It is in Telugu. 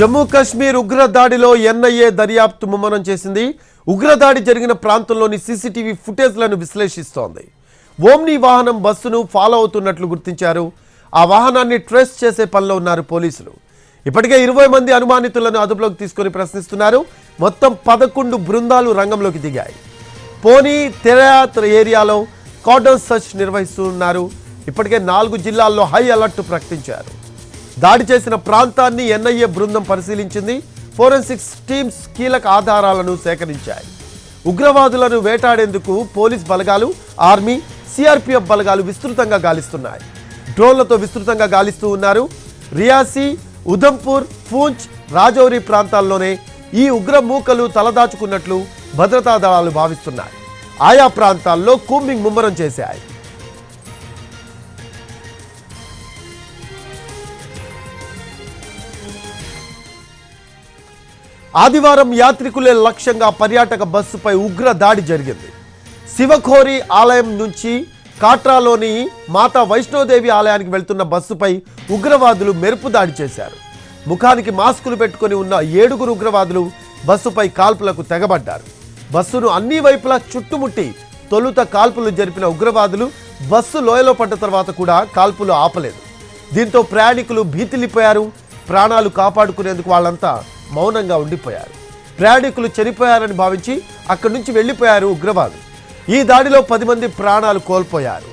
జమ్మూ కాశ్మీర్ ఉగ్రదాడిలో ఎన్ఐఏ దర్యాప్తు ముమ్మరం చేసింది. ఉగ్రదాడి జరిగిన ప్రాంతంలోని సీసీటీవీ ఫుటేజ్లను విశ్లేషిస్తోంది. ఓమ్ని వాహనం బస్సును ఫాలో అవుతున్నట్లు గుర్తించారు. ఆ వాహనాన్ని ట్రేస్ చేసే పనిలో ఉన్నారు పోలీసులు. ఇప్పటికే 20 మంది అనుమానితులను అదుపులోకి తీసుకొని ప్రశ్నిస్తున్నారు. మొత్తం 11 బృందాలు రంగంలోకి దిగాయి. పోనీ తెరయాత్ ఏరియాలో కార్డన్ సర్చ్ నిర్వహిస్తున్నారు. ఇప్పటికే 4 జిల్లాల్లో హై అలర్ట్ ప్రకటించారు. దాడి చేసిన ప్రాంతాన్ని ఎన్ఐఏ బృందం పరిశీలించింది. ఫోరెన్సిక్స్ టీమ్స్ కీలక ఆధారాలను సేకరించాయి. ఉగ్రవాదులను వేటాడేందుకు పోలీస్ బలగాలు, ఆర్మీ, సిఆర్పీఎఫ్ బలగాలు విస్తృతంగా గాలిస్తున్నాయి. డ్రోన్లతో విస్తృతంగా గాలిస్తూ ఉన్నారు. రియాసీ, ఉధంపూర్, పూంచ్, రాజౌరి ప్రాంతాల్లోనే ఈ ఉగ్ర మూకలు తలదాచుకున్నట్లు భద్రతా దళాలు భావిస్తున్నాయి. ఆయా ప్రాంతాల్లో కూంబింగ్ ముమ్మరం చేశాయి. ఆదివారం యాత్రికులే లక్ష్యంగా పర్యాటక బస్సుపై ఉగ్ర దాడి జరిగింది. శివఖోరి ఆలయం నుంచి కాట్రాలోని మాతా వైష్ణోదేవి ఆలయానికి వెళ్తున్న బస్సుపై ఉగ్రవాదులు మెరుపు దాడి చేశారు. ముఖానికి మాస్కులు పెట్టుకొని ఉన్న 7 ఉగ్రవాదులు బస్సుపై కాల్పులకు తెగబడ్డారు. బస్సును అన్ని వైపులా చుట్టుముట్టి తొలుత కాల్పులు జరిపిన ఉగ్రవాదులు బస్సు లోయలో పడ్డ తర్వాత కూడా కాల్పులు ఆపలేదు. దీంతో ప్రయాణికులు భీతిల్లిపోయారు. ప్రాణాలు కాపాడుకునేందుకు వాళ్ళంతా మౌనంగా ఉండిపోయారు. ప్రయాణికులు చనిపోయారని భావించి అక్కడి నుంచి వెళ్లిపోయారు ఉగ్రవాదులు. ఈ దాడిలో 10 మంది ప్రాణాలు కోల్పోయారు.